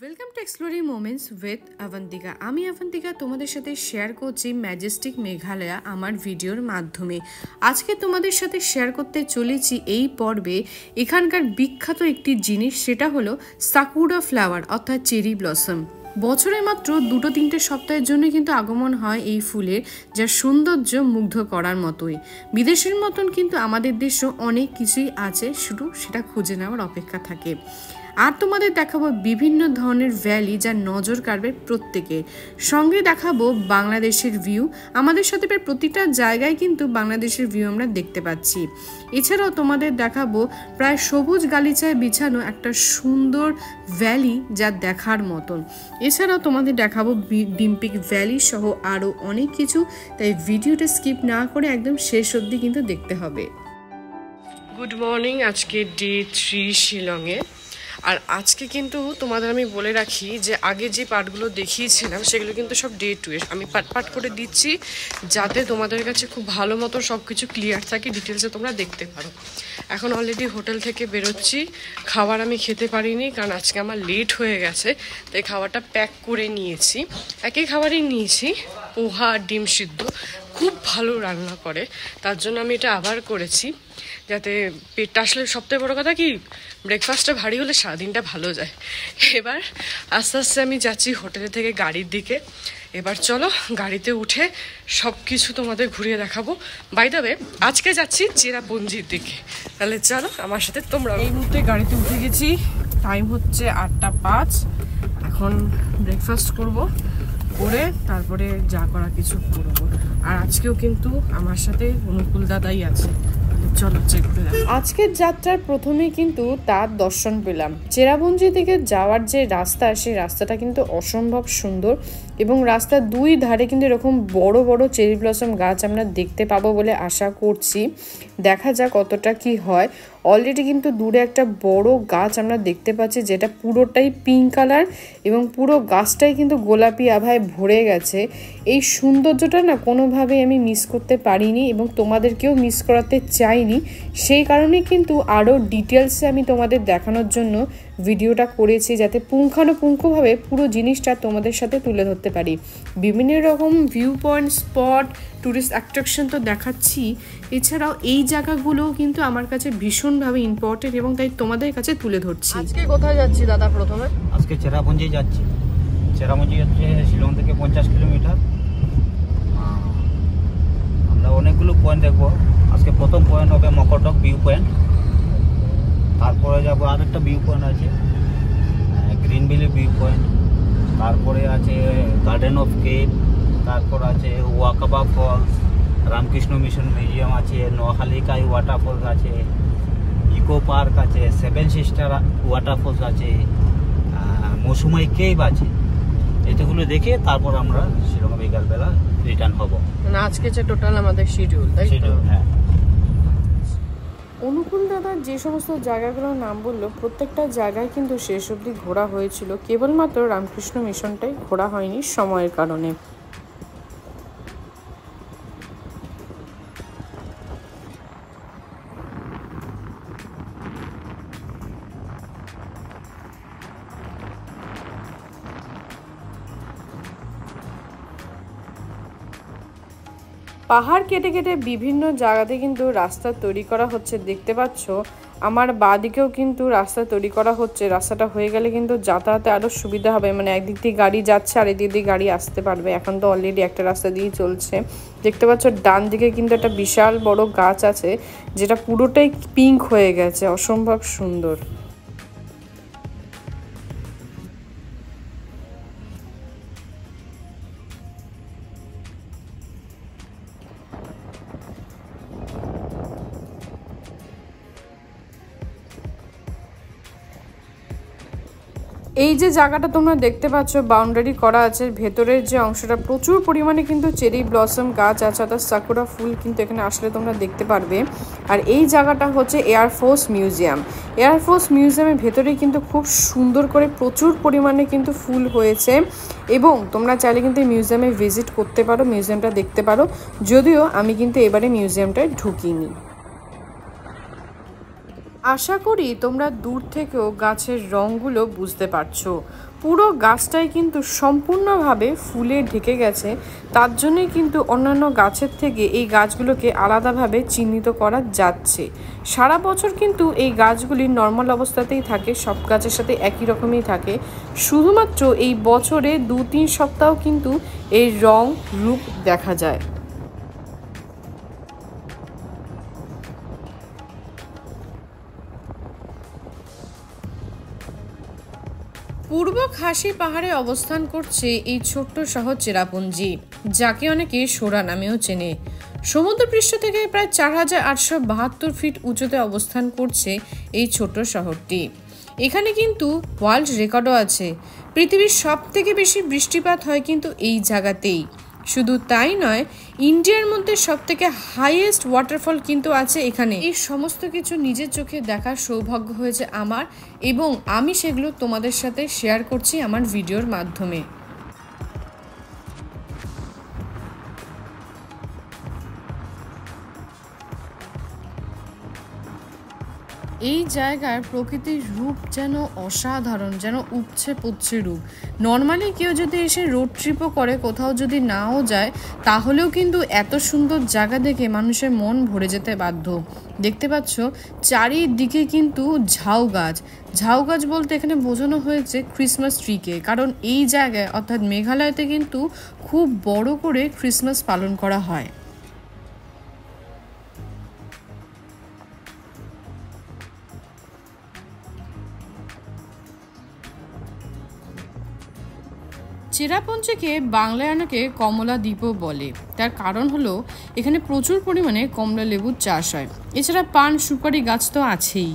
Welcome to exploring moments with Abantika. আমি অবন্তিকা তোমাদের সাথে শেয়ার করছি ম্যাজেস্টিক মেঘালয়া আমার ভিডিওর মাধ্যমে। আজকে তোমাদের সাথে শেয়ার করতে চলেছি এই পর্বে এখানকার বিখ্যাত একটি জিনিস, সেটা হলো সাকুরা ফ্লাওয়ার অর্থাৎ চেরি ব্লসম। বছরে মাত্র 2-3 সপ্তাহের জন্য কিন্তু আগমন হয় এই ফুলের, যার সৌন্দর্য মুগ্ধ করার মতোই। বিদেশের মতন কিন্তু আমাদের দেশেও অনেক কিছুই আছে, শুধু সেটা খুঁজে নেওয়ার অপেক্ষা থাকে। আর তোমাদের দেখাবো বিভিন্ন ধরনের ভ্যালি যা নজর কাড়বে প্রত্যেকের। সঙ্গে দেখাবো বাংলাদেশের ভিউ। আমাদের সাথে প্রায় প্রতিটা জায়গায় কিন্তু বাংলাদেশের ভিউ আমরা দেখতে পাচ্ছি। এছাড়াও তোমাদের দেখাবো প্রায় সবুজ গালিচায় বিছানো একটা সুন্দর ভ্যালি যা দেখার মতন। এছাড়াও তোমাদের দেখাবো ডিম্পিক ভ্যালি সহ আরও অনেক কিছু, তাই ভিডিওটা স্কিপ না করে একদম শেষ অবধি কিন্তু দেখতে হবে। গুড মর্নিং, আজকে ডে 3 শিলংয়ে। আর আজকে কিন্তু তোমাদের আমি বলে রাখি যে আগে যে পার্টগুলো দেখিয়েছিলাম সেগুলো কিন্তু সব ডে 2 এর আমি পার্ট করে দিচ্ছি, যাতে তোমাদের কাছে খুব ভালো মতো সব কিছু ক্লিয়ার থাকে, ডিটেলসে তোমরা দেখতে পারো। এখন অলরেডি হোটেল থেকে বেরোচ্ছি। খাবার আমি খেতে পারিনি, কারণ আজকে আমার লেট হয়ে গেছে, তাই খাবারটা প্যাক করে নিয়েছি। একই খাবারই নিয়েছি, পোহা আর ডিম সিদ্ধ। খুব ভালো রান্না করে, তার জন্য আমি এটা আবার করেছি, যাতে পেটটা আসলে সবথেকে বড় কথা কি ব্রেকফাস্টটা ভারী হলে সারাদিনটা ভালো যায়। এবার আস্তে আস্তে আমি যাচ্ছি হোটেলে থেকে গাড়ির দিকে। এবার চলো গাড়িতে উঠে সব কিছু তোমাদের ঘুরিয়ে দেখাবো। বাই দ্য ওয়ে, আজকে যাচ্ছি চেরাপুঞ্জির দিকে। তাহলে চলো আমার সাথে তোমরা। এই মুহূর্তে গাড়িতে উঠে গেছি, টাইম হচ্ছে 8:05। এখন ব্রেকফাস্ট করব, করে তারপরে যা করা কিছু করবো। আর আজকেও কিন্তু আমার সাথে অনুকূল দাদাই আছে। চলো চেক করে। আজকের যাত্রার প্রথমেই কিন্তু তার দর্শন পেলাম। চেরাপুঞ্জি থেকে যাওয়ার যে রাস্তা, সেই রাস্তাটা কিন্তু অসম্ভব সুন্দর, এবং রাস্তার দুই ধারে কিন্তু এরকম বড় বড় চেরি ব্লসম গাছ আমরা দেখতে পাবো বলে আশা করছি। দেখা যাক কতটা কি হয়। অলরেডি কিন্তু দূরে একটা বড় গাছ আমরা দেখতে পাচ্ছি, যেটা পুরোটাই পিঙ্ক কালার, এবং পুরো গাছটাই কিন্তু গোলাপি আভায় ভরে গেছে। এই সৌন্দর্যটা না কোনোভাবেই আমি মিস করতে পারিনি, এবং তোমাদেরকেও মিস করাতে চাইনি। সেই কারণে কিন্তু আরও ডিটেলসে আমি তোমাদের দেখানোর জন্য ভিডিওটা করেছি, যাতে পুঙ্খানুপুঙ্খভাবে পুরো জিনিসটা তোমাদের সাথে তুলে ধরতে পারি। বিভিন্ন রকম view point, spot, tourist attraction তো দেখাচ্ছি, এছাড়াও এই জায়গাগুলোও কিন্তু আমার কাছে ভীষণভাবে ইম্পর্টেন্ট, এবং তাই তোমাদের কাছে তুলে ধরছি। আজকে কোথায় যাচ্ছি দাদা? প্রথমে আজকে চেরাপুঞ্জি যাচ্ছি। চেরাপুঞ্জি হচ্ছে শিলং থেকে 50 কিলোমিটার। আমরা অনেকগুলো পয়েন্ট দেখবো। আজকে প্রথম পয়েন্ট হবে মকরডক ভিউ পয়েন্ট, তারপরে যাবো আরেকটা ভিউ পয়েন্ট আছে গ্রিন ভ্যালি ভিউ পয়েন্ট, তারপরে আছে গার্ডেন অফ কেভ, তারপর আছে ওয়াকাবা ফলস, রামকৃষ্ণ মিশন মিউজিয়াম আছে, নোয়াখালীকাই ওয়াটারফলস আছে, ইকো পার্ক আছে, 7 সিস্টার ওয়াটারফলস আছে, মৌসুমাই কেভ আছে। এতগুলো দেখে তারপর আমরা শিলং বিকালবেলা রিটার্ন হব। মানে আজকে যে টোটাল আমাদের শিডিউল, তাই তো? হ্যাঁ। অনুকূল দাদার যে সমস্ত জায়গাগুলোর নাম বললো, প্রত্যেকটা জায়গায় কিন্তু শেষ অবধি ঘোরা হয়েছিল, কেবলমাত্র রামকৃষ্ণ মিশনটাই ঘোরা হয়নি সময়ের কারণে। পাহাড় কেটে কেটে বিভিন্ন জায়গাতে কিন্তু রাস্তা তৈরি করা হচ্ছে, দেখতে পাচ্ছ। আমার বাঁদিকেও কিন্তু রাস্তা তৈরি করা হচ্ছে। রাস্তাটা হয়ে গেলে কিন্তু যাতায়াতে আরও সুবিধা হবে, মানে একদিক দিয়ে গাড়ি যাচ্ছে আর এদিক দিয়ে গাড়ি আসতে পারবে। এখন তো অলরেডি একটা রাস্তা দিয়েই চলছে। দেখতে পাচ্ছ ডান দিকে কিন্তু একটা বিশাল বড় গাছ আছে, যেটা পুরোটাই পিঙ্ক হয়ে গেছে, অসম্ভব সুন্দর। এই যে জায়গাটা তোমরা দেখতে পাচ্ছ বাউন্ডারি করা আছে, ভেতরের যে অংশটা প্রচুর পরিমাণে কিন্তু চেরি ব্লসম গাছ আছে, অর্থাৎ সাকুরা ফুল কিন্তু এখানে আসলে তোমরা দেখতে পারবে। আর এই জায়গাটা হচ্ছে এয়ারফোর্স মিউজিয়াম। এয়ারফোর্স মিউজিয়ামের ভেতরে কিন্তু খুব সুন্দর করে প্রচুর পরিমাণে কিন্তু ফুল হয়েছে, এবং তোমরা চাইলে কিন্তু এই মিউজিয়ামে ভিজিট করতে পারো, মিউজিয়ামটা দেখতে পারো। যদিও আমি কিন্তু এবারে মিউজিয়ামটায় ঢুকিনি। আশা করি তোমরা দূর থেকেও গাছের রঙগুলো বুঝতে পারছো। পুরো গাছটাই কিন্তু সম্পূর্ণভাবে ফুলে ঢেকে গেছে। তার জন্যই কিন্তু অন্যান্য গাছের থেকে এই গাছগুলোকে আলাদাভাবে চিহ্নিত করা যাচ্ছে। সারা বছর কিন্তু এই গাছগুলি নর্মাল অবস্থাতেই থাকে, সব গাছের সাথে একই রকমই থাকে। শুধুমাত্র এই বছরে 2-3 সপ্তাহ কিন্তু এই রং রূপ দেখা যায়। পূর্ব খাসি পাহাড়ে অবস্থান করছে এই ছোট্ট শহর চেরাপুঞ্জি, যাকে অনেকে সোরা নামেও চেনে। সমুদ্রপৃষ্ঠ থেকে প্রায় 4872 ফিট উঁচুতে অবস্থান করছে এই ছোট্ট শহরটি। এখানে কিন্তু ওয়ার্ল্ড রেকর্ডও আছে। পৃথিবীর সব থেকে বেশি বৃষ্টিপাত হয় কিন্তু এই জায়গাতেই। শুধু তাই নয়, ইন্ডিয়ার মধ্যে সব থেকে হাইয়েস্ট ওয়াটারফল কিন্তু আছে এখানে। এই সমস্ত কিছু নিজের চোখে দেখার সৌভাগ্য হয়েছে আমার, এবং আমি সেগুলো তোমাদের সাথে শেয়ার করছি আমার ভিডিওর মাধ্যমে। এই জায়গার প্রকৃতির রূপ যেন অসাধারণ, যেন উপচে পড়ছে রূপ। নর্মালি কেউ যদি এসে রোড ট্রিপও করে, কোথাও যদি নাও যায়, তাহলেও কিন্তু এত সুন্দর জায়গা দেখে মানুষের মন ভরে যেতে বাধ্য। দেখতে পাচ্ছ চারিদিকে কিন্তু ঝাউ গাছ। ঝাউ গাছ বলতে এখানে বোঝানো হয়েছে ক্রিসমাস ট্রিকে, কারণ এই জায়গায় অর্থাৎ মেঘালয়তে কিন্তু খুব বড় করে ক্রিসমাস পালন করা হয়। চেরাপুঞ্জিকে বাংলায় অনেকে কমলা দ্বীপও বলে। তার কারণ হলো এখানে প্রচুর পরিমাণে কমলা লেবুর চাষ হয়। এছাড়া পান সুপারি গাছ তো আছেই।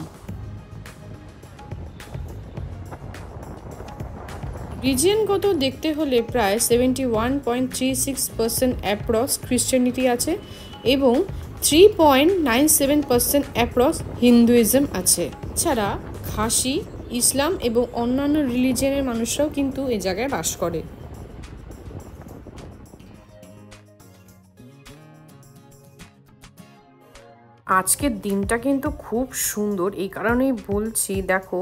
রিজিয়নগত দেখতে হলে প্রায় 71.36% অ্যাপ্রক্স খ্রিস্টানিটি আছে এবং 3.97% অ্যাপ্রক্স হিন্দুইজম আছে। এছাড়া খাসি, ইসলাম এবং অন্যান্য রিলিজিয়নের মানুষরাও কিন্তু এই জায়গায় বাস করে। আজকের দিনটা কিন্তু খুব সুন্দর, এই কারণেই বলছি। দেখো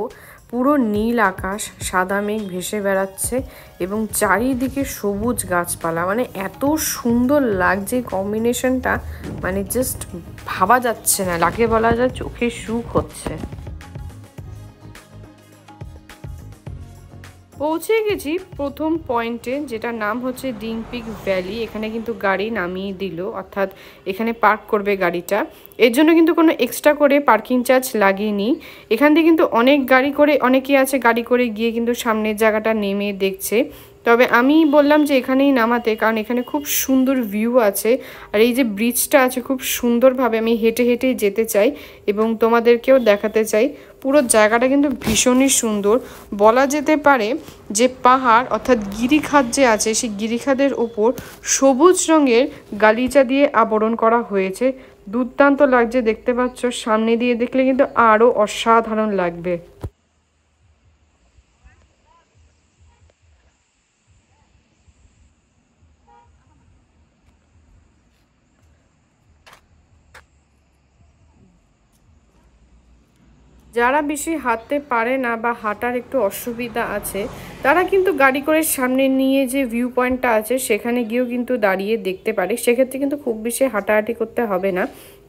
পুরো নীল আকাশ, সাদা মেঘ ভেসে বেড়াচ্ছে এবং চারিদিকে সবুজ গাছপালা, মানে এত সুন্দর লাগছে কম্বিনেশনটা, মানে জাস্ট ভাবা যাচ্ছে না, লাগে বলা যায় চোখে সুখ হচ্ছে। পৌঁছে গেছি প্রথম পয়েন্টে, যেটার নাম হচ্ছে ডিংপিক ভ্যালি। এখানে কিন্তু গাড়ি নামিয়ে দিল, অর্থাৎ এখানে পার্ক করবে গাড়িটা। এর জন্য কিন্তু কোনো এক্সট্রা করে পার্কিং চার্জ লাগেনি। এখান থেকে কিন্তু অনেক গাড়ি করে, অনেকেই আছে গাড়ি করে গিয়ে কিন্তু সামনের জায়গাটা নেমে দেখছে। তবে আমি বললাম যে এখানেই নামাতে, কারণ এখানে খুব সুন্দর ভিউ আছে। আর এই যে ব্রিজটা আছে খুব সুন্দরভাবে আমি হেঁটে হেঁটেই যেতে চাই এবং তোমাদেরকেও দেখাতে চাই। পুরো জায়গাটা কিন্তু ভীষণই সুন্দর। বলা যেতে পারে যে পাহাড় অর্থাৎ গিরিখাত যে আছে, সেই গিরিখাতের ওপর সবুজ রঙের গালিচা দিয়ে আবরণ করা হয়েছে। দুর্দান্ত লাগছে, দেখতে পাচ্ছ। সামনে দিয়ে দেখলে কিন্তু আরও অসাধারণ লাগবে। যারা বেশি হাঁটতে পারে না বা হাঁটার একটু অসুবিধা আছে, তারা কিন্তু গাড়ি করে সামনে নিয়ে যে ভিউ পয়েন্টটা আছে সেখানে গিয়েও কিন্তু দাঁড়িয়ে দেখতে পারে। সেক্ষেত্রে কিন্তু খুব বেশি হাঁটাহাঁটি করতে হবে না।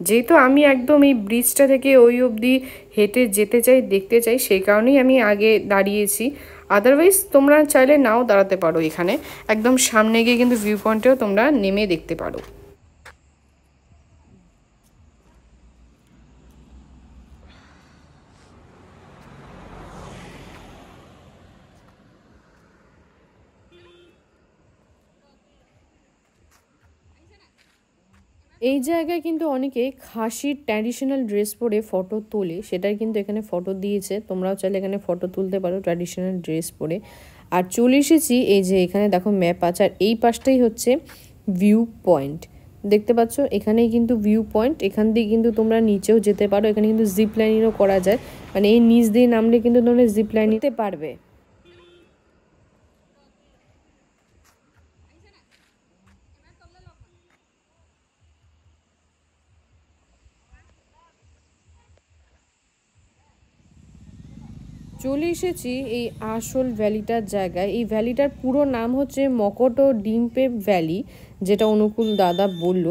যেহেতু আমি একদম এই ব্রিজটা থেকে ওই অবধি হেঁটে যেতে চাই, দেখতে চাই, সেই কারণেই আমি আগে দাঁড়িয়েছি। আদারওয়াইজ তোমরা চাইলে নাও দাঁড়াতে পারো এখানে, একদম সামনে গিয়ে কিন্তু ভিউ পয়েন্টেও তোমরা নেমে দেখতে পারো। এই জায়গায় কিন্তু অনেকে খাসির ট্র্যাডিশনাল ড্রেস পরে ফটো তোলে, সেটাই কিন্তু এখানে ফটো দিয়েছে। তোমরাও চাইলে এখানে ফটো তুলতে পারো ট্র্যাডিশনাল ড্রেস পরে। আর চলে এসেছি এই যে এখানে দেখো ম্যাপ আছে, আর এই পাশটাই হচ্ছে ভিউ পয়েন্ট। দেখতে পাচ্ছ এখানেই কিন্তু ভিউ পয়েন্ট। এখান দিয়ে কিন্তু তোমরা নিচেও যেতে পারো। এখানে কিন্তু জিপ লাইনিংও করা যায়, মানে এই নিচ দিয়ে নামলে কিন্তু তোমরা জিপ লাইন নিতে পারবে। চলে এসেছি এই আসল ভ্যালিটার জায়গায়। এই ভ্যালিটার পুরো নাম হচ্ছে মকটো ডিমপেপ ভ্যালি, যেটা অনুকূল দাদা বলল।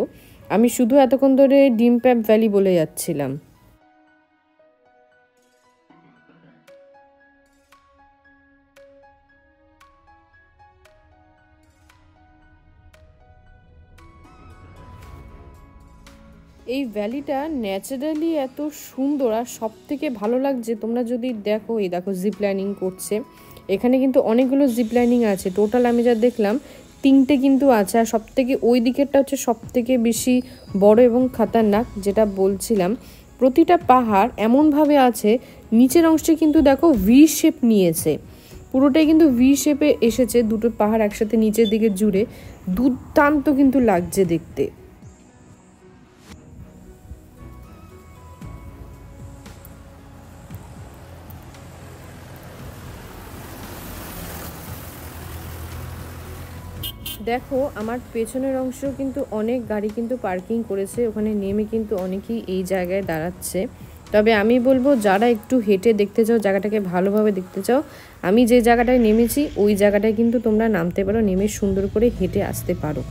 আমি শুধু এতক্ষণ ধরে ডিমপেপ ভ্যালি বলে যাচ্ছিলাম। এই ভ্যালিটা ন্যাচারালি এত সুন্দর, আর সব থেকে ভালো লাগছে তোমরা যদি দেখো, এই দেখো জিপ লাইনিং করছে এখানে, কিন্তু অনেকগুলো জিপ লাইনিং আছে। টোটাল আমি যা দেখলাম 3টে কিন্তু আছে। আর সব থেকে ওই দিকেরটা হচ্ছে সব থেকে বেশি বড় এবং খতরনাক, যেটা বলছিলাম। প্রতিটা পাহাড় এমনভাবে আছে, নিচের অংশে কিন্তু দেখো ভি শেপ নিয়েছে, পুরোটাই কিন্তু ভি শেপে এসেছে। দুটো পাহাড় একসাথে নিচের দিকে জুড়ে দুর্দান্ত কিন্তু লাগছে দেখতে। দেখো আমার পেছনের অংশ কিন্তু অনেক গাড়ি কিন্তু পার্কিং করেছে, ওখানে নেমে কিন্তু অনেকেই এই জায়গায় দাঁড়াচ্ছে। তবে আমি বলবো যারা একটু হেঁটে দেখতে চাও, জায়গাটাকে ভালোভাবে দেখতে চাও, আমি যে জায়গাটায় নেমেছি ওই জায়গাটায় কিন্তু তোমরা নামতে পারো, নেমে সুন্দর করে হেঁটে আসতে পারো।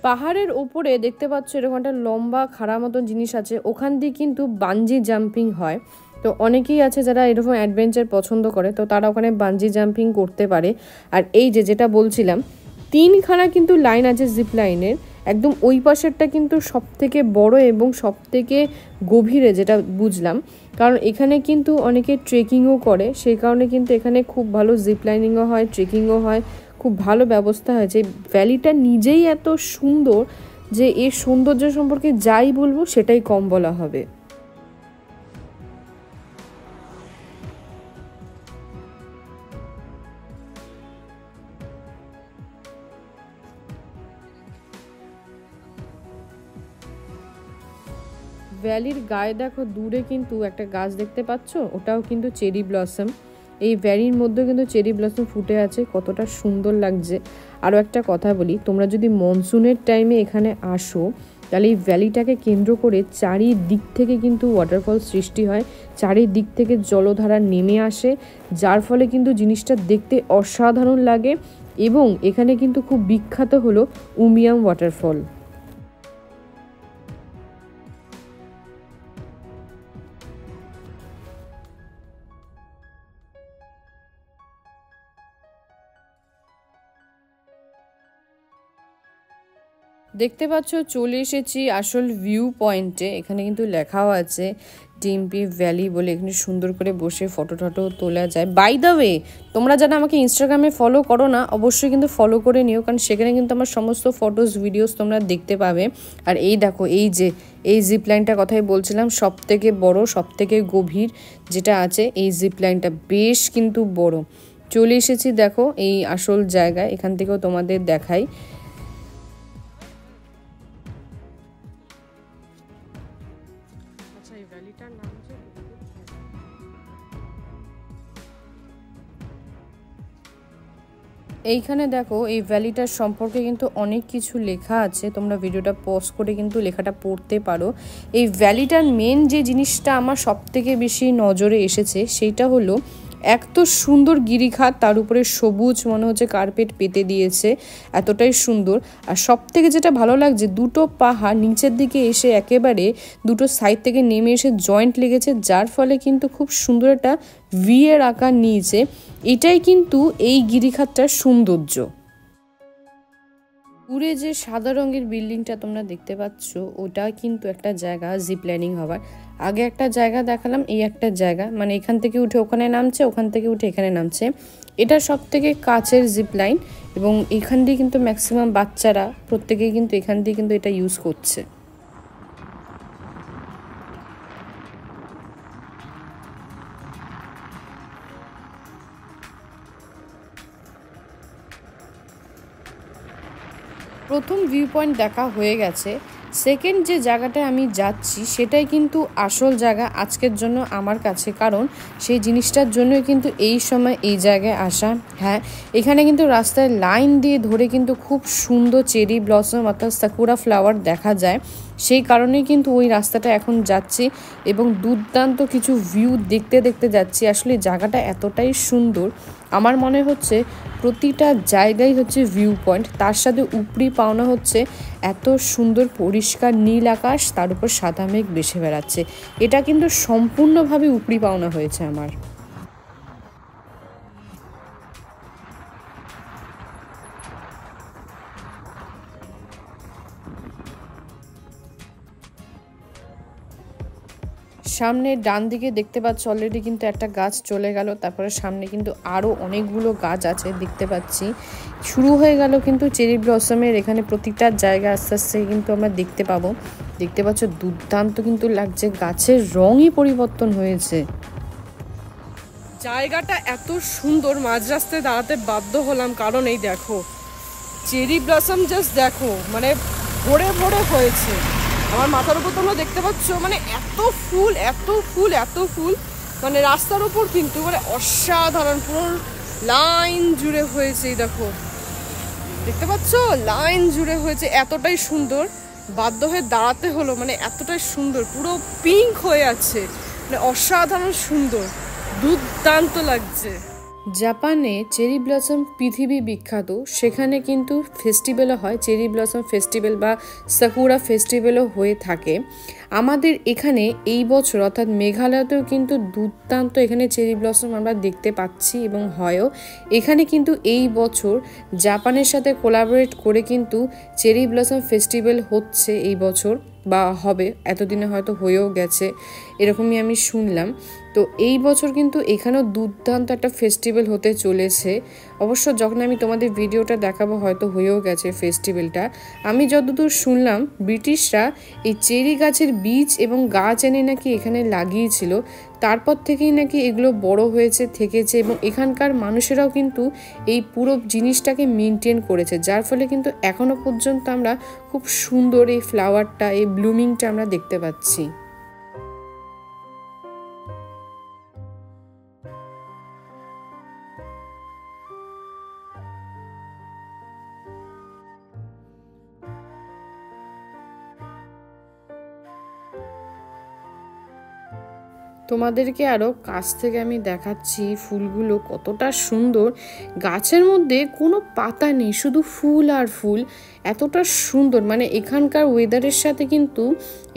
পাহাড়ের ওপরে দেখতে পাচ্ছ এরকম একটা লম্বা খাড়া মতন জিনিস আছে, ওখান দিয়ে কিন্তু বানজি জাম্পিং হয়। তো অনেকেই আছে যারা এরকম অ্যাডভেঞ্চার পছন্দ করে, তো তারা ওখানে বানজি জাম্পিং করতে পারে। আর এই যেটা বলছিলাম 3খানা কিন্তু লাইন আছে জিপ লাইনের, একদম ওই পাশেরটা কিন্তু সব থেকে বড় এবং সব থেকে গভীরে, যেটা বুঝলাম। কারণ এখানে কিন্তু অনেকে ট্রেকিংও করে, সেই কারণে কিন্তু এখানে খুব ভালো জিপ লাইনিংও হয়, ট্রেকিংও হয়, খুব ভালো ব্যবস্থা হয়েছে। ভ্যালিটা নিজেই এত সুন্দর যে এর সৌন্দর্য সম্পর্কে যাই বলবো সেটাই কম বলা হবে। ভ্যালির গায়ে দেখো দূরে কিন্তু একটা গাছ দেখতে পাচ্ছ, ওটাও কিন্তু চেরি ব্লসম। এই ভ্যালির মধ্যে কিন্তু চেরি ব্লসম ফুটে আছে, কতটা সুন্দর লাগছে। আরও একটা কথা বলি, তোমরা যদি মনসুনের টাইমে এখানে আসো তাহলে এই ভ্যালিটাকে কেন্দ্র করে চারিদিক থেকে কিন্তু ওয়াটারফল সৃষ্টি হয়, চারিদিক থেকে জলধারা নেমে আসে, যার ফলে কিন্তু জিনিসটা দেখতে অসাধারণ লাগে। এবং এখানে কিন্তু খুব বিখ্যাত হলো উমিয়াম ওয়াটারফল। দেখতে পাচ্ছ চলে এসেছি আসল ভিউ পয়েন্টে। এখানে কিন্তু লেখাও আছে ডিম্পি ভ্যালি বলে, এখানে সুন্দর করে বসে ফটো টটো তোলা যায়। বাই দ্য ওয়ে, তোমরা যারা আমাকে ইনস্টাগ্রামে ফলো করো না, অবশ্যই কিন্তু ফলো করে নিও, কারণ সেখানে কিন্তু আমার সমস্ত ফটোস ভিডিওস তোমরা দেখতে পাবে। আর এই দেখো এই জিপ লাইনটার কথাই বলছিলাম, সব থেকে বড় সব থেকে গভীর যেটা আছে, এই জিপ লাইনটা বেশ কিন্তু বড়। চলে এসেছি দেখো এই আসল জায়গায়, এখান থেকেও তোমাদের দেখাই। এইখানে দেখো এই ভ্যালিটার সম্পর্কে কিন্তু অনেক কিছু লেখা আছে, তোমরা ভিডিওটা পজ করে কিন্তু লেখাটা পড়তে পারো। এই ভ্যালিটার মেন যে জিনিসটা আমার সব থেকে বেশি নজরে এসেছে সেইটা হলো এক তো সুন্দর গিরিখাত, তার উপরে সবুজ মনে হচ্ছে কার্পেট পেতে দিয়েছে, এতটাই সুন্দর। আর সব থেকে যেটা ভালো লাগছে, দুটো পাহাড় নিচের দিকে এসে একেবারে দুটো সাইড থেকে নেমে এসে জয়েন্ট লেগেছে, যার ফলে কিন্তু খুব সুন্দর একটা ভি এর আকার নিয়েছে। এটাই কিন্তু এই গিরিখাতটার সৌন্দর্য। দূরে যে সাদা রঙের বিল্ডিংটা তোমরা দেখতে পাচ্ছ, ওটা কিন্তু একটা জায়গা জিপ লাইনিং হওয়ার। আগে একটা জায়গা দেখালাম, এই একটা জায়গা, মানে এখান থেকে উঠে ওখানে নামছে, ওখান থেকে উঠে এখানে নামছে। এটা সব থেকে কাছের জিপ লাইন, এবং এখান দিয়ে কিন্তু ম্যাক্সিমাম বাচ্চারা প্রত্যেকেই কিন্তু এখান দিয়ে কিন্তু এটা ইউজ করছে। প্রথম ভিউ পয়েন্ট দেখা হয়ে গেছে, সেকেন্ড যে জায়গাটায় আমি যাচ্ছি সেটাই কিন্তু আসল জায়গা আজকের জন্য আমার কাছে, কারণ সেই জিনিসটার জন্যই কিন্তু এই সময় এই জায়গায় আসা। হ্যাঁ, এখানে কিন্তু রাস্তায় লাইন দিয়ে ধরে কিন্তু খুব সুন্দর চেরি ব্লসম অর্থাৎ সাকুরা ফ্লাওয়ার দেখা যায়, সেই কারণেই কিন্তু ওই রাস্তাটা এখন যাচ্ছি এবং দুর্দান্ত কিছু ভিউ দেখতে দেখতে যাচ্ছি। আসলে জায়গাটা এতটাই সুন্দর, আমার মনে হচ্ছে প্রতিটা জায়গায় হচ্ছে ভিউ পয়েন্ট, তার সাথে উপরি পাওনা হচ্ছে এত সুন্দর পরিষ্কার নীল আকাশ, তার উপর সাদা মেঘ ভেসে বেড়াচ্ছে। এটা কিন্তু সম্পূর্ণভাবে উপরি পাওনা হয়েছে আমার। সামনে ডান দিকে দেখতে পাচ্ছ অলরেডি কিন্তু একটা গাছ চলে গেল, তারপরে সামনে কিন্তু আরও অনেকগুলো গাছ আছে দেখতে পাচ্ছি। শুরু হয়ে গেল কিন্তু চেরি ব্লসমের এখানে প্রতিটা জায়গা আস্তে আস্তে কিন্তু আমরা দেখতে পাবো। দেখতে পাচ্ছ দুর্দান্ত কিন্তু লাগছে, গাছের রঙই পরিবর্তন হয়েছে। জায়গাটা এত সুন্দর, মাঝ রাস্তায় দাঁড়াতে বাধ্য হলাম, কারণ এই দেখো চেরি ব্লসম, জাস্ট দেখো মানে ভরে ভরে হয়েছে। আমার মাথার উপর তোমরা দেখতে পাচ্ছ মানে এত ফুল এত ফুল এত ফুল, মানে রাস্তার উপর কিন্তু মানে অসাধারণ, পুরো লাইন জুড়ে হয়েছে। এই দেখো দেখতে পাচ্ছ লাইন জুড়ে হয়েছে, এতটাই সুন্দর, বাধ্য হয়ে দাঁড়াতে হলো, মানে এতটাই সুন্দর, পুরো পিঙ্ক হয়ে আছে, মানে অসাধারণ সুন্দর, দুর্দান্ত লাগছে। জাপানে চেরি ব্লসম পৃথিবী বিখ্যাত, সেখানে কিন্তু ফেস্টিভ্যালও হয়, চেরি ব্লসম ফেস্টিভ্যাল বা সাকুরা ফেস্টিভ্যালও হয়ে থাকে। আমাদের এখানে এই বছর অর্থাৎ মেঘালয়তেও কিন্তু দুর্দান্ত এখানে চেরি ব্লসম আমরা দেখতে পাচ্ছি এবং হয়ও। এখানে কিন্তু এই বছর জাপানের সাথে কোলাবোরেট করে কিন্তু চেরি ব্লসম ফেস্টিভ্যাল হচ্ছে এই বছর, বা হবে, এতদিনে হয়তো হয়েও গেছে এরকমই আমি শুনলাম। তো এই বছর কিন্তু এখানেও দুর্দান্ত একটা ফেস্টিভ্যাল হতে চলেছে। অবশ্য যখন আমি তোমাদের ভিডিওটা দেখাবো হয়তো হয়েও গেছে ফেস্টিভ্যালটা। আমি যতদূর শুনলাম ব্রিটিশরা এই চেরি গাছের বীজ এবং গাছ এনে নাকি এখানে লাগিয়েছিল, তারপর থেকেই নাকি এগুলো বড় হয়েছে, থেকেছে, এবং এখানকার মানুষেরাও কিন্তু এই পুরো জিনিসটাকে মেনটেন করেছে, যার ফলে কিন্তু এখনো পর্যন্ত আমরা খুব সুন্দর এই ফ্লাওয়ারটা, এই ব্লুমিংটা আমরা দেখতে পাচ্ছি। তোমাদেরকে আরও কাছ থেকে আমি দেখাচ্ছি ফুলগুলো কতটা সুন্দর। গাছের মধ্যে কোনো পাতা নেই, শুধু ফুল আর ফুল, এতটা সুন্দর, মানে এখানকার ওয়েদারের সাথে কিন্তু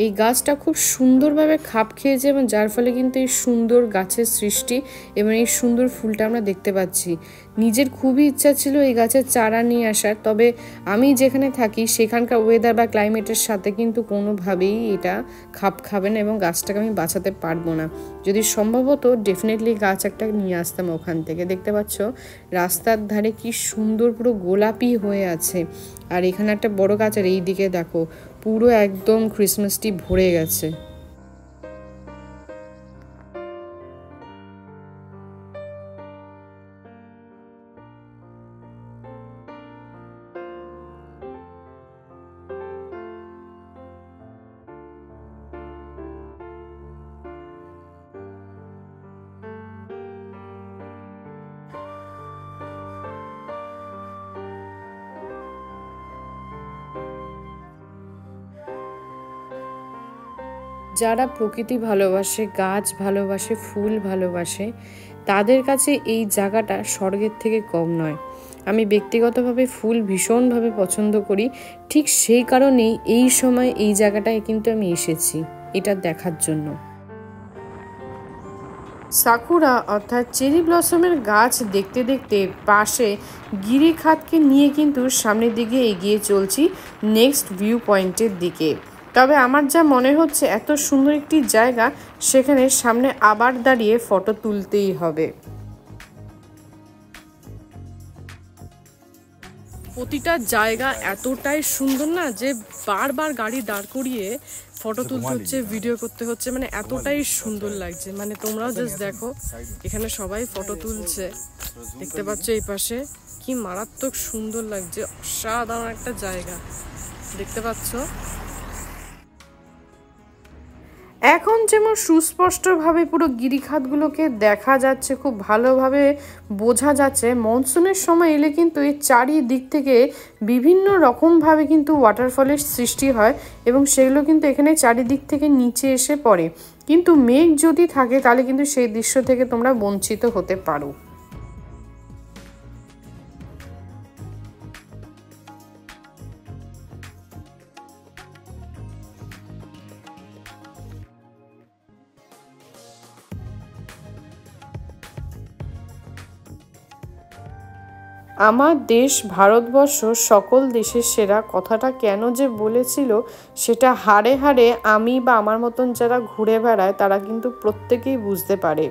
এই গাছটা খুব সুন্দরভাবে খাপ খেয়েছে, এবং যার ফলে কিন্তু এই সুন্দর গাছের সৃষ্টি এবং এই সুন্দর ফুলটা আমরা দেখতে পাচ্ছি। নিজের খুবই ইচ্ছা ছিল এই গাছের চারা নিয়ে আসার, তবে আমি যেখানে থাকি সেখানকার ওয়েদার বা ক্লাইমেটের সাথে কিন্তু কোনোভাবেই এটা খাপ খাবে না, এবং গাছটাকে আমি বাঁচাতে পারবো না। যদি সম্ভবত ডেফিনেটলি গাছ একটা নিয়ে আসতাম ওখান থেকে। দেখতে পাচ্ছ রাস্তার ধারে কি সুন্দর পুরো গোলাপি হয়ে আছে, আর এখানে একটা বড় গাছ, আর এই দিকে দেখো পুরো একদম ক্রিসমাস ট্রি ভরে গেছে। যারা প্রকৃতি ভালোবাসে, গাছ ভালোবাসে, ফুল ভালোবাসে, তাদের কাছে এই জায়গাটা স্বর্গের থেকে কম নয়। আমি ব্যক্তিগতভাবে ফুল ভীষণভাবে পছন্দ করি, ঠিক সেই কারণেই এই সময় এই জায়গাটায় কিন্তু আমি এসেছি এটা দেখার জন্য। সাকুরা অর্থাৎ চেরি ব্লসমের গাছ দেখতে দেখতে পাশে গিরিখাতকে নিয়ে কিন্তু সামনের দিকে এগিয়ে চলছি নেক্সট ভিউ পয়েন্টের দিকে। তবে আমার যা মনে হচ্ছে এত সুন্দর একটি জায়গা, সেখানে সামনে আবার দাঁড়িয়ে ফটো তুলতেই হবে। প্রতিটা জায়গা এতটাই সুন্দর না যে বারবার গাড়ি দাঁড় করিয়ে ফটো তুলতে হচ্ছে, ভিডিও করতে হচ্ছে, মানে এতটাই সুন্দর লাগছে। মানে তোমরাও জাস্ট দেখো এখানে সবাই ফটো তুলছে, দেখতে পাচ্ছ এই পাশে কি মারাত্মক সুন্দর লাগছে, অসাধারণ একটা জায়গা দেখতে পাচ্ছ। এখন যেমন সুস্পষ্টভাবে পুরো গিরিখাতগুলোকে দেখা যাচ্ছে, খুব ভালোভাবে বোঝা যাচ্ছে, মনসুনের সময় এলে কিন্তু এই চারিদিক থেকে বিভিন্ন রকমভাবে কিন্তু ওয়াটারফলের সৃষ্টি হয় এবং সেগুলো কিন্তু এখানে চারিদিক থেকে নিচে এসে পড়ে। কিন্তু মেঘ যদি থাকে তাহলে কিন্তু সেই দৃশ্য থেকে তোমরা বঞ্চিত হতে পারো। আমার দেশ ভারতবর্ষ সকল দেশের সেরা কথাটা কেন যে বলেছিল সেটা হাড়ে হাড়ে আমি বা আমার মতন যারা ঘুরে বেড়ায় তারা কিন্তু প্রত্যেকেই বুঝতে পারে।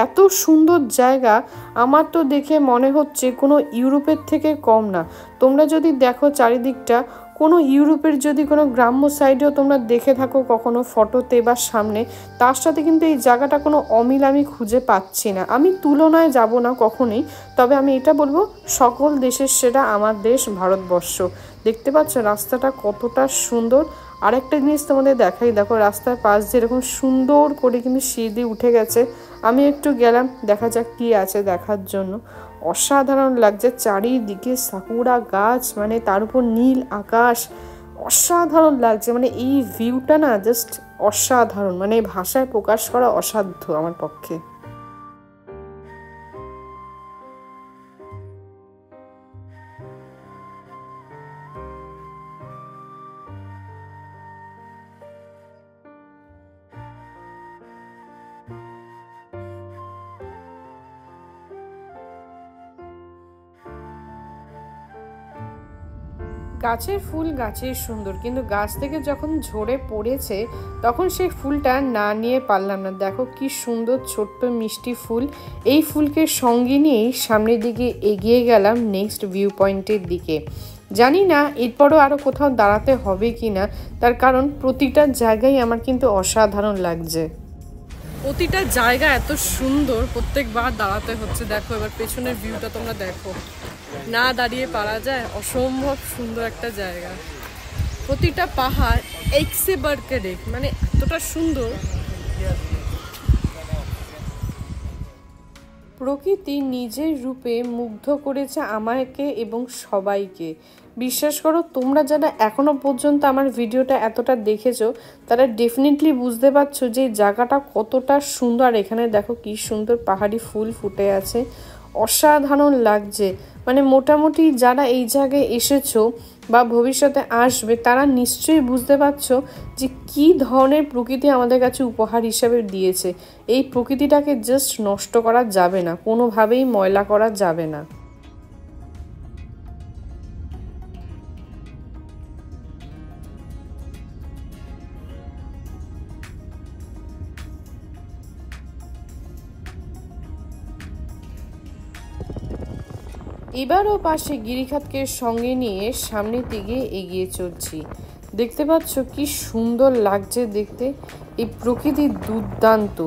এত সুন্দর জায়গা আমার তো দেখে মনে হচ্ছে কোনো ইউরোপের থেকে কম না। তোমরা যদি দেখো চারিদিকটা, কোনো ইউরোপের যদি কোনো গ্রাম্য সাইডেও তোমরা দেখে থাকো কখনো ফটোতে বা সামনে, তার সাথে কিন্তু এই জায়গাটা কোনো অমিল আমি খুঁজে পাচ্ছি না। আমি তুলনায় যাব না কখনোই, তবে আমি এটা বলবো সকল দেশের সেরা আমার দেশ ভারতবর্ষ। দেখতে পাচ্ছ রাস্তাটা কতটা সুন্দর। আরেকটা জিনিস তোমাদের দেখাই, দেখো রাস্তার পাশ দিয়ে এরকম সুন্দর করে কিন্তু সিঁড়ি উঠে গেছে। আমি একটু গেলাম, দেখা যাক কি আছে দেখার জন্য। অসাধারণ লাগছে, চারিদিকে সাকুরা গাছ, মানে তার উপর নীল আকাশ, অসাধারণ লাগছে। মানে এই ভিউটা না জাস্ট অসাধারণ, মানে ভাষায় প্রকাশ করা অসাধ্য আমার পক্ষে। গাছের ফুল গাছের সুন্দর, কিন্তু গাছ থেকে যখন ঝরে পড়েছে তখন সেই ফুলটা না নিয়ে পারলাম না। দেখো কি সুন্দর ছোট্ট মিষ্টি ফুল। এই ফুলকে সঙ্গে নিয়েই সামনের দিকে এগিয়ে গেলাম নেক্সট ভিউ পয়েন্টের দিকে। জানি না এরপরও আরও কোথাও দাঁড়াতে হবে কি না, তার কারণ প্রতিটা জায়গায় আমার কিন্তু অসাধারণ লাগছে। প্রতিটা জায়গা এত সুন্দর, প্রত্যেকবার দাঁড়াতে হচ্ছে। দেখো এবার পেছনের ভিউটা তোমরা দেখো, না দাঁড়িয়ে পারা যায়, অসম্ভব সুন্দর একটা জায়গা। প্রতিটা পাহাড় একসে বাড়কে দেখ, মানে এতটা সুন্দর। প্রকৃতি নিজের রূপে মুগ্ধ করেছে আমাকে এবং সবাইকে। বিশ্বাস করো, তোমরা যারা এখনো পর্যন্ত আমার ভিডিওটা এতটা দেখেছো তারা ডেফিনেটলি বুঝতে পারছো যে জায়গাটা কতটা সুন্দর। আর এখানে দেখো কি সুন্দর পাহাড়ি ফুল ফুটে আছে, অসাধারণ লাগছে। মানে মোটামুটি যারা এই জায়গায় এসেছো বা ভবিষ্যতে আসবে তারা নিশ্চয়ই বুঝতে পারছো যে কি ধরনের প্রকৃতি আমাদের কাছে উপহার হিসাবে দিয়েছে। এই প্রকৃতিটাকে জাস্ট নষ্ট করা যাবে না, কোনোভাবেই ময়লা করা যাবে না। এবারও পাশে গিরিখাতকে সঙ্গে নিয়ে সামনের দিকে এগিয়ে চলছি। দেখতে পাচ্ছ কি সুন্দর লাগছে দেখতে। এই প্রকৃতি দুর্দান্ত।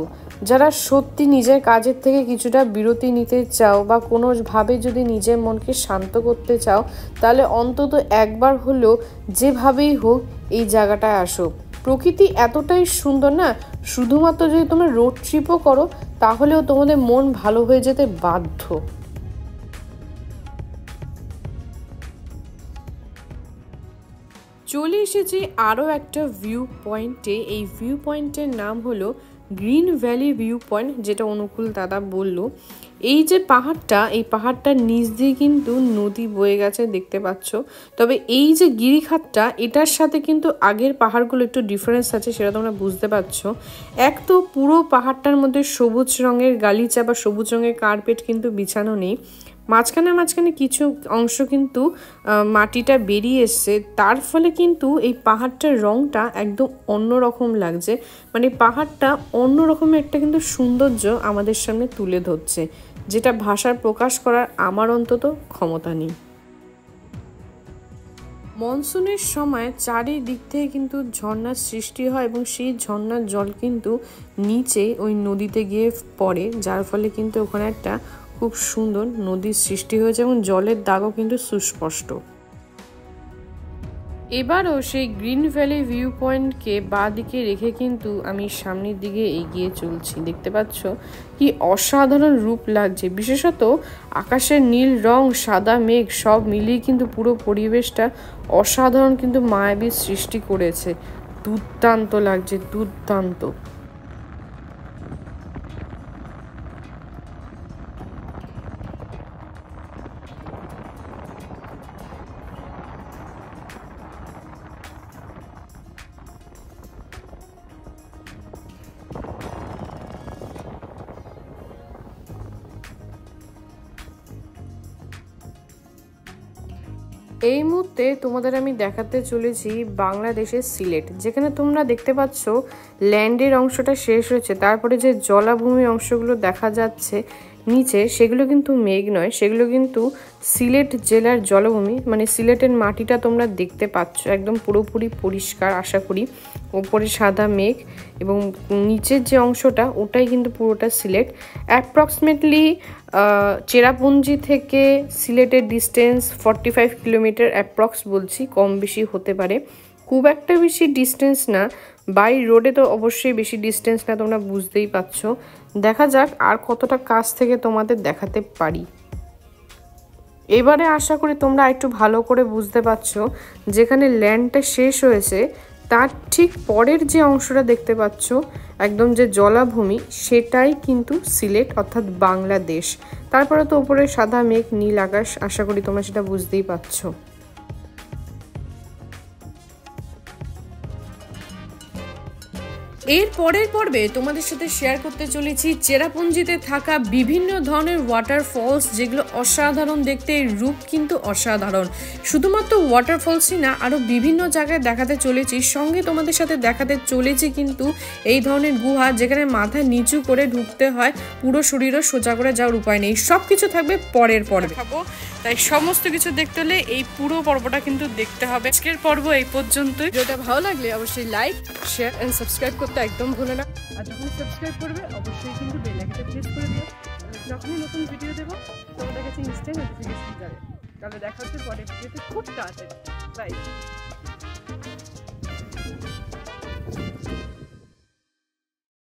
যারা সত্যি নিজের কাজের থেকে কিছুটা বিরতি নিতে চাও বা কোনোভাবে যদি নিজের মনকে শান্ত করতে চাও, তাহলে অন্তত একবার হলেও যেভাবেই হোক এই জায়গাটায় আসো। প্রকৃতি এতটাই সুন্দর না, শুধুমাত্র যদি তোমরা রোড ট্রিপও করো তাহলেও তোমাদের মন ভালো হয়ে যেতে বাধ্য। চলে এসেছি আরও একটা ভিউ পয়েন্টে। এই ভিউ পয়েন্টের নাম হলো গ্রিন ভ্যালি ভিউ পয়েন্ট, যেটা অনুকূল দাদা বলল। এই যে পাহাড়টা, এই পাহাড়টার নিচ দিয়ে কিন্তু নদী বয়ে গেছে দেখতে পাচ্ছ। তবে এই যে গিরিখাতটা, এটার সাথে কিন্তু আগের পাহাড়গুলো একটু ডিফারেন্স আছে, সেটা তোমরা বুঝতে পারছো। এক তো পুরো পাহাড়টার মধ্যে সবুজ রঙের গালিচা বা সবুজ রঙের কার্পেট কিন্তু বিছানো নেই। মাঝখানে কিছু অংশ কিন্তু মাটিটা বেরিয়ে এসছে, তার ফলে কিন্তু এই পাহাড়টার রঙটা একদম অন্যরকম লাগছে। মানে পাহাড়টা অন্যরকমের একটা কিন্তু সৌন্দর্য আমাদের সামনে তুলে ধরছে, যেটা ভাষার প্রকাশ করার আমার অন্তত ক্ষমতা নেই। মনসুনের সময় চারিদিক থেকে কিন্তু ঝর্ণার সৃষ্টি হয় এবং সেই ঝর্ণার জল কিন্তু নিচে ওই নদীতে গিয়ে পড়ে, যার ফলে কিন্তু ওখানে একটা খুব সুন্দর নদীর সৃষ্টি হয়েছে এবং জলের দাগও কিন্তু সুস্পষ্ট। এবারও সেই গ্রিন ভ্যালি ভিউ পয়েন্টকে বাঁ দিকে রেখে কিন্তু আমি সামনের দিকে এগিয়ে চলছি। দেখতে পাচ্ছ কি অসাধারণ রূপ লাগছে, বিশেষত আকাশের নীল রং, সাদা মেঘ সব মিলিয়ে কিন্তু পুরো পরিবেশটা অসাধারণ কিন্তু মায়াবী সৃষ্টি করেছে। দুর্দান্ত লাগছে, দুর্দান্ত। এই মুহূর্তে তোমাদের আমি দেখাতে চলেছি বাংলাদেশের সিলেট, যেখানে তোমরা দেখতে পাচ্ছ ল্যান্ডের অংশটা শেষ হয়েছে, তারপরে যে জলাভূমি অংশগুলো দেখা যাচ্ছে নিচে, সেগুলো কিন্তু মেঘ নয়, সেগুলো কিন্তু সিলেট জেলার জলভূমি। মানে সিলেটের মাটিটা তোমরা দেখতে পাচ্ছ একদম পুরোপুরি পরিষ্কার, আশা করি। ওপরে সাদা মেঘ এবং নিচের যে অংশটা ওটাই কিন্তু পুরোটা সিলেট। অ্যাপ্রক্সিমেটলি চেরাপুঞ্জি থেকে সিলেটের ডিস্টেন্স 45 কিলোমিটার অ্যাপ্রক্স বলছি, কম বেশি হতে পারে, খুব একটা বেশি ডিস্টেন্স না। বাই রোডে তো অবশ্যই বেশি ডিস্টেন্স না, তোমরা বুঝতেই পারছো। দেখা যাক আর কতটা কাছ থেকে তোমাদের দেখাতে পারি। এবারে আশা করি তোমরা একটু ভালো করে বুঝতে পারছো, যেখানে ল্যান্ডটা শেষ হয়েছে তার ঠিক পরের যে অংশটা দেখতে পাচ্ছ একদম যে জলাভূমি, সেটাই কিন্তু সিলেট অর্থাৎ বাংলাদেশ। তারপরে তো উপরে সাদা মেঘ, নীল আকাশ, আশা করি তোমরা সেটা বুঝতেই পারছো। এর পরের পর্বে তোমাদের সাথে শেয়ার করতে চলেছি চেরাপুঞ্জিতে থাকা বিভিন্ন ধরনের ওয়াটারফলস, যেগুলো অসাধারণ দেখতে, রূপ কিন্তু অসাধারণ। শুধুমাত্র ওয়াটারফলসই না, আরও বিভিন্ন জায়গায় দেখাতে চলেছি। সঙ্গে তোমাদের সাথে দেখাতে চলেছি কিন্তু এই ধরনের গুহা, যেখানে মাথা নিচু করে ঢুকতে হয়, পুরো শরীরও সোজা করে যাওয়ার উপায় নেই। সব কিছু থাকবে পরের পর্বে, তাই সমস্ত কিছু দেখতে হলে এই পুরো পর্বটা কিন্তু দেখতে হবে। আজকের পর্ব এই পর্যন্তই। যেটা ভালো লাগলে অবশ্যই লাইক, শেয়ার এন্ড সাবস্ক্রাইব করতে একদম ভুলে না। আর যখন সাবস্ক্রাইব করবে অবশ্যই কিন্তু বেল আইকনটা প্রেস করে দিও, যখনই নতুন ভিডিও দেবো তোমাদের কাছে ইনস্ট্যান্ট নোটিফিকেশন যাবে। তাহলে দেখা হচ্ছে পরের ভিডিওতে খুব তাড়াতাড়ি। বাই।